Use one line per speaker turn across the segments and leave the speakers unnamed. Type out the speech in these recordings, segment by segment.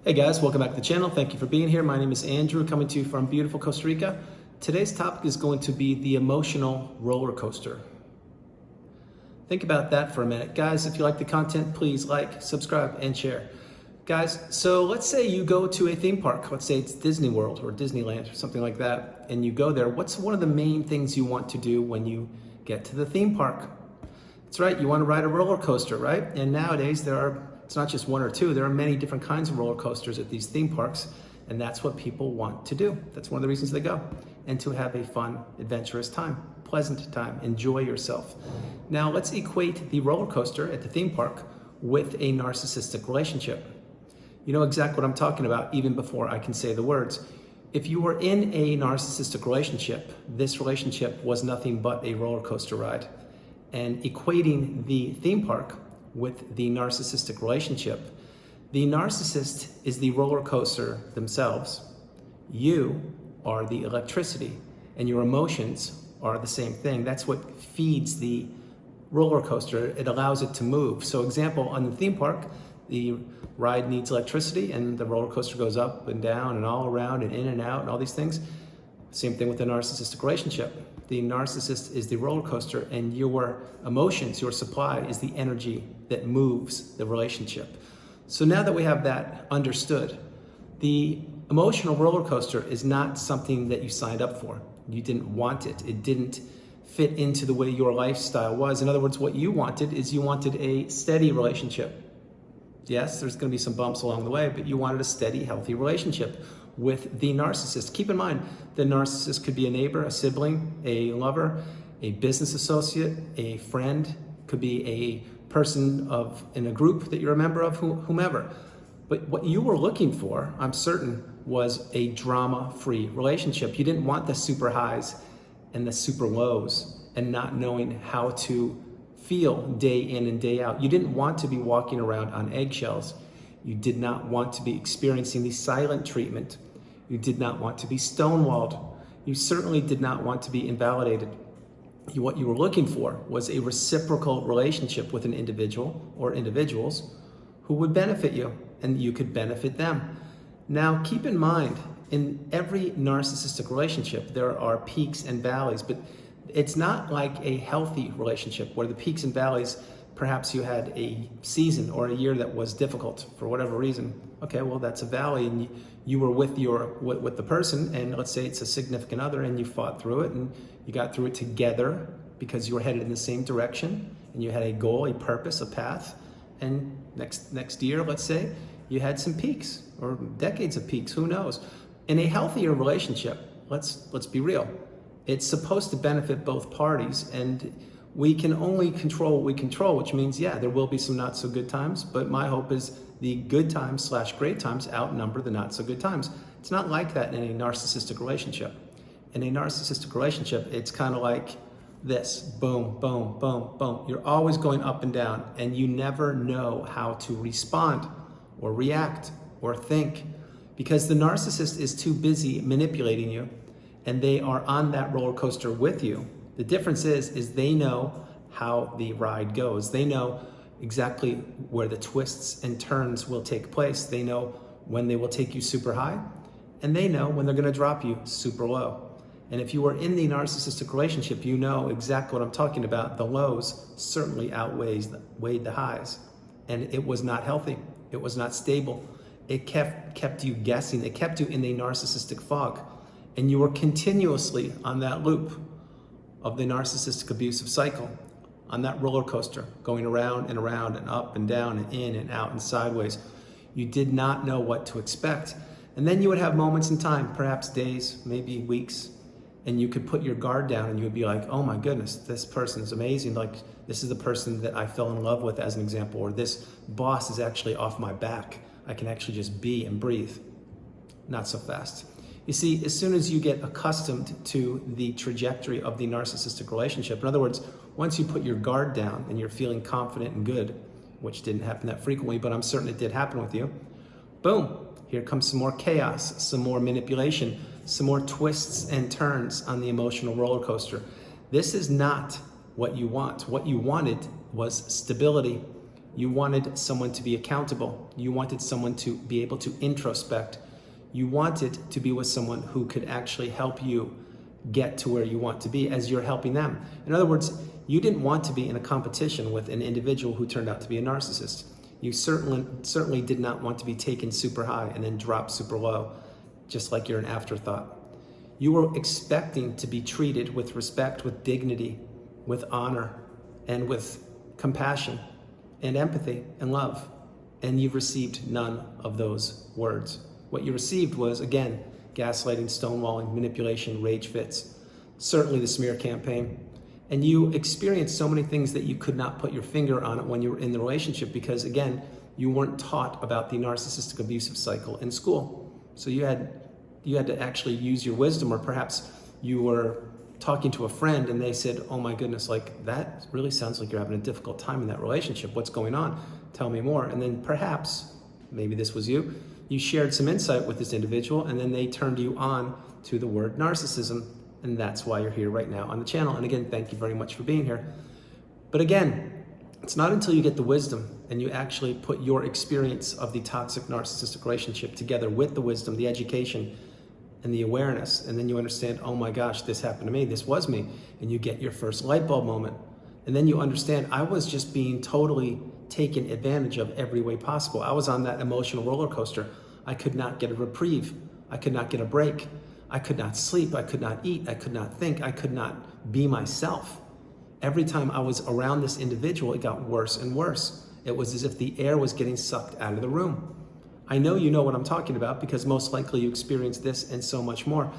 Hey guys, welcome back to the channel. Thank you for being here. My name is Andrew, coming to you from beautiful Costa Rica. Today's topic is going to be the emotional roller coaster. Think about that for a minute. Guys, if you like the content, please like, subscribe, and share. Guys, so let's say you go to a theme park. Let's say it's Disney World or Disneyland or something like that, and you go there. What's one of the main things you want to do when you get to the theme park? That's right, you want to ride a roller coaster, right? And nowadays it's not just one or two, there are many different kinds of roller coasters at these theme parks, and that's what people want to do. That's one of the reasons they go, and to have a fun, adventurous time, pleasant time, enjoy yourself. Now let's equate the roller coaster at the theme park with a narcissistic relationship. You know exactly what I'm talking about even before I can say the words. If you were in a narcissistic relationship, this relationship was nothing but a roller coaster ride. And equating the theme park with the narcissistic relationship, the narcissist is the roller coaster themselves. You are the electricity, and your emotions are the same thing. That's what feeds the roller coaster. It allows it to move. So example, on the theme park, the ride needs electricity and the roller coaster goes up and down and all around and in and out and all these things. Same thing with the narcissistic relationship. The narcissist is the roller coaster, and your emotions, your supply, is the energy that moves the relationship. So now that we have that understood, the emotional roller coaster is not something that you signed up for. You didn't want it. It didn't fit into the way your lifestyle was. In other words, what you wanted is you wanted a steady relationship. Yes, there's going to be some bumps along the way, but you wanted a steady, healthy relationship with the narcissist. Keep in mind, the narcissist could be a neighbor, a sibling, a lover, a business associate, a friend, could be a person in a group that you're a member of, whomever. But what you were looking for, I'm certain, was a drama-free relationship. You didn't want the super highs and the super lows and not knowing how to feel day in and day out. You didn't want to be walking around on eggshells. You did not want to be experiencing the silent treatment. You did not want to be stonewalled. You certainly did not want to be invalidated. What you were looking for was a reciprocal relationship with an individual or individuals who would benefit you and you could benefit them. Now, keep in mind, in every narcissistic relationship, there are peaks and valleys, but it's not like a healthy relationship where the peaks and valleys, perhaps you had a season or a year that was difficult for whatever reason. Okay, well, that's a valley, and you were with the person, and let's say it's a significant other, and you fought through it, and you got through it together because you were headed in the same direction, and you had a goal, a purpose, a path. And next year, let's say, you had some peaks or decades of peaks, who knows? In a healthier relationship, let's be real, it's supposed to benefit both parties, and we can only control what we control, which means, yeah, there will be some not so good times, but my hope is the good times / great times outnumber the not so good times. It's not like that in a narcissistic relationship. In a narcissistic relationship, it's kind of like this, boom, boom, boom, boom. You're always going up and down, and you never know how to respond or react or think, because the narcissist is too busy manipulating you, and they are on that roller coaster with you. The difference is they know how the ride goes. They know exactly where the twists and turns will take place. They know when they will take you super high, and they know when they're gonna drop you super low. And if you are in the narcissistic relationship, you know exactly what I'm talking about. The lows certainly weighed the highs, and it was not healthy. It was not stable. It kept you guessing. It kept you in a narcissistic fog, and you were continuously on that loop of the narcissistic abusive cycle, on that roller coaster, going around and around and up and down and in and out and sideways. You did not know what to expect. And then you would have moments in time, perhaps days, maybe weeks, and you could put your guard down and you would be like, oh my goodness, this person is amazing. Like, this is the person that I fell in love with, as an example, or this boss is actually off my back. I can actually just be and breathe. Not so fast. You see, as soon as you get accustomed to the trajectory of the narcissistic relationship, in other words, once you put your guard down and you're feeling confident and good, which didn't happen that frequently, but I'm certain it did happen with you, boom, here comes some more chaos, some more manipulation, some more twists and turns on the emotional roller coaster. This is not what you want. What you wanted was stability, You wanted someone to be accountable. You wanted someone to be able to introspect. You wanted to be with someone who could actually help you get to where you want to be as you're helping them. In other words, you didn't want to be in a competition with an individual who turned out to be a narcissist. You certainly did not want to be taken super high and then drop super low, just like you're an afterthought. You were expecting to be treated with respect, with dignity, with honor, and with compassion and empathy and love. And you've received none of those words. What you received was, again, gaslighting, stonewalling, manipulation, rage fits, certainly the smear campaign. And you experienced so many things that you could not put your finger on it when you were in the relationship because, again, you weren't taught about the narcissistic abusive cycle in school. So you had to actually use your wisdom, or perhaps you were talking to a friend and they said, oh my goodness, like that really sounds like you're having a difficult time in that relationship. What's going on? Tell me more. And then perhaps, maybe this was you shared some insight with this individual and then they turned you on to the word narcissism. And that's why you're here right now on the channel. And again, thank you very much for being here. But again, it's not until you get the wisdom and you actually put your experience of the toxic narcissistic relationship together with the wisdom, the education, and the awareness, and then you understand, oh my gosh, this happened to me, this was me, and you get your first light bulb moment. And then you understand, I was just being totally taken advantage of every way possible. I was on that emotional roller coaster. I could not get a reprieve. I could not get a break. I could not sleep. I could not eat. I could not think. I could not be myself. Every time I was around this individual, it got worse and worse. It was as if the air was getting sucked out of the room. I know you know what I'm talking about because most likely you experienced this and so much more.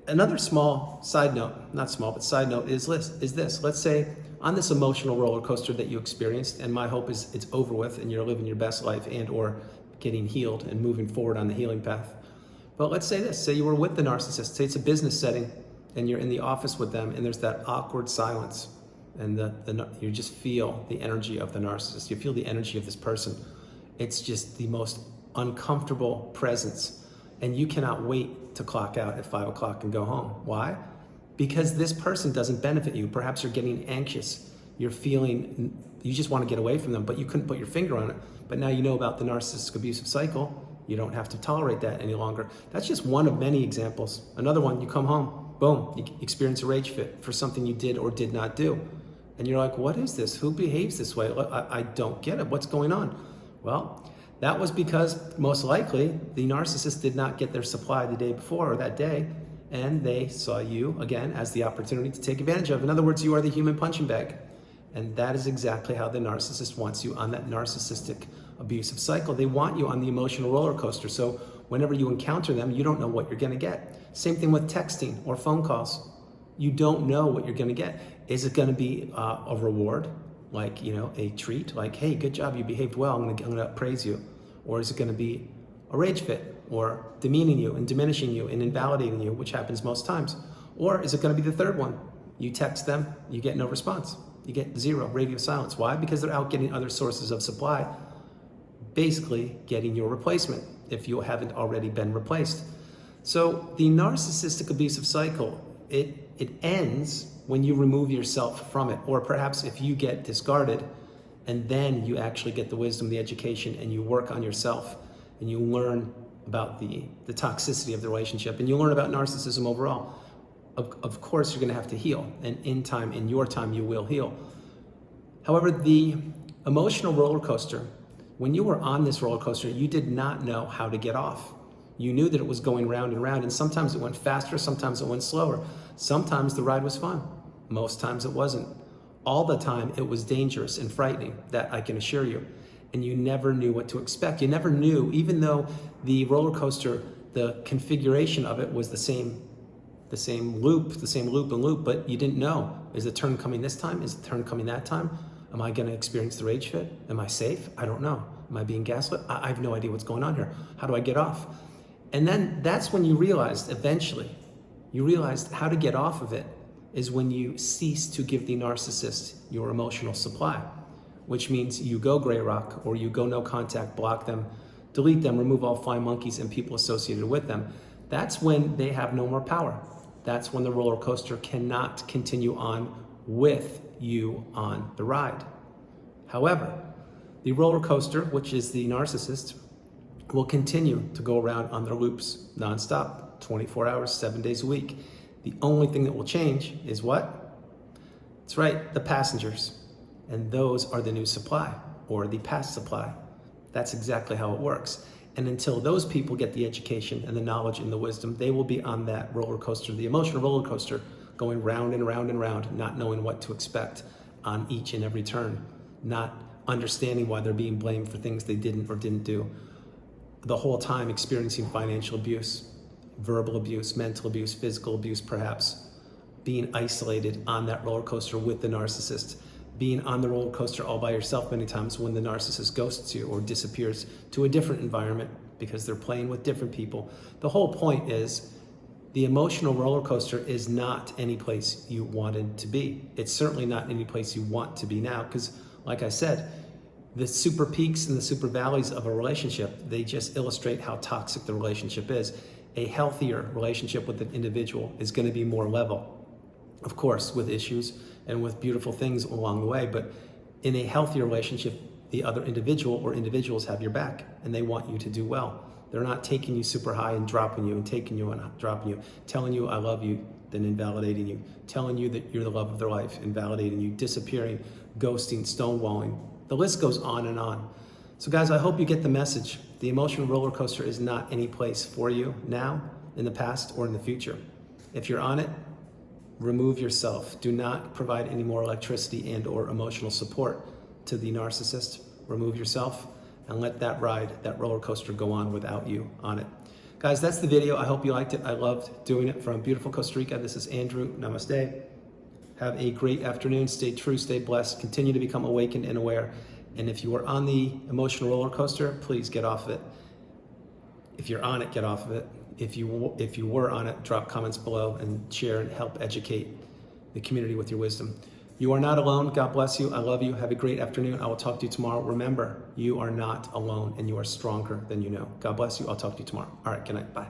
Another small side note, not small, but side note is this. Let's say on this emotional roller coaster that you experienced, and my hope is it's over with and you're living your best life and or getting healed and moving forward on the healing path. But let's say this, say you were with the narcissist, say it's a business setting and you're in the office with them and there's that awkward silence and you just feel the energy of the narcissist. You feel the energy of this person. It's just the most uncomfortable presence, and you cannot wait to clock out at 5 o'clock and go home. Why? Because this person doesn't benefit you. Perhaps you're getting anxious. You're feeling, you just want to get away from them, but you couldn't put your finger on it. But now you know about the narcissistic abusive cycle. You don't have to tolerate that any longer. That's just one of many examples. Another one, you come home, boom, you experience a rage fit for something you did or did not do. And you're like, what is this? Who behaves this way? I don't get it. What's going on? Well, that was because most likely the narcissist did not get their supply the day before or that day, and they saw you, again, as the opportunity to take advantage of. In other words, you are the human punching bag. And that is exactly how the narcissist wants you on that narcissistic abusive cycle. They want you on the emotional roller coaster. So whenever you encounter them, you don't know what you're gonna get. Same thing with texting or phone calls. You don't know what you're gonna get. Is it gonna be a reward? Like, a treat, like, hey, good job, you behaved well, I'm gonna praise you. Or is it gonna be a rage fit or demeaning you and diminishing you and invalidating you, which happens most times? Or is it gonna be the third one? You text them, you get no response. You get zero, radio silence. Why? Because they're out getting other sources of supply, basically getting your replacement if you haven't already been replaced. So the narcissistic abusive cycle, it ends when you remove yourself from it, or perhaps if you get discarded and then you actually get the wisdom, the education, and you work on yourself and you learn about the toxicity of the relationship and you learn about narcissism overall. Of course, you're gonna have to heal, and in your time, you will heal. However, the emotional roller coaster, when you were on this roller coaster, you did not know how to get off. You knew that it was going round and round, and sometimes it went faster, sometimes it went slower. Sometimes the ride was fun, most times it wasn't. All the time, it was dangerous and frightening, that I can assure you. And you never knew what to expect. You never knew, even though the roller coaster, the configuration of it was the same loop and loop, but you didn't know, is the turn coming this time? Is the turn coming that time? Am I gonna experience the rage fit? Am I safe? I don't know. Am I being gaslit? I have no idea what's going on here. How do I get off? And then that's when you realized, eventually, you realized how to get off of it is when you cease to give the narcissist your emotional supply, which means you go gray rock or you go no contact, block them, delete them, remove all flying monkeys and people associated with them. That's when they have no more power. That's when the roller coaster cannot continue on with you on the ride. However, The roller coaster, which is the narcissist, will continue to go around on their loops nonstop, 24 hours, 7 days a week. The only thing that will change is what? That's right, the passengers. And those are the new supply, or the past supply. That's exactly how it works. And until those people get the education and the knowledge and the wisdom, they will be on that roller coaster, the emotional roller coaster, going round and round and round, not knowing what to expect on each and every turn, not understanding why they're being blamed for things they didn't or didn't do. The whole time experiencing financial abuse, verbal abuse, mental abuse, physical abuse perhaps, being isolated on that roller coaster with the narcissist, being on the roller coaster all by yourself many times when the narcissist ghosts you or disappears to a different environment because they're playing with different people. The whole point is the emotional roller coaster is not any place you wanted to be. It's certainly not any place you want to be now because, like I said, the super peaks and the super valleys of a relationship, they just illustrate how toxic the relationship is. A healthier relationship with an individual is going to be more level. Of course, with issues and with beautiful things along the way, but in a healthier relationship, the other individual or individuals have your back and they want you to do well. They're not taking you super high and dropping you and taking you and dropping you, telling you I love you, then invalidating you, telling you that you're the love of their life, invalidating you, disappearing, ghosting, stonewalling. The list goes on and on. So guys, I hope you get the message. The emotional roller coaster is not any place for you now, in the past, or in the future. If you're on it, remove yourself. Do not provide any more electricity and or emotional support to the narcissist. Remove yourself and let that ride, that roller coaster go on without you on it. Guys, that's the video. I hope you liked it. I loved doing it from beautiful Costa Rica. This is Andrew. Namaste. Have a great afternoon. Stay true, stay blessed. Continue to become awakened and aware. And if you are on the emotional roller coaster, please get off of it. If you're on it, get off of it. If you were on it, drop comments below and share and help educate the community with your wisdom. You are not alone. God bless you. I love you. Have a great afternoon. I will talk to you tomorrow. Remember, you are not alone and you are stronger than you know. God bless you. I'll talk to you tomorrow. All right. Good night. Bye.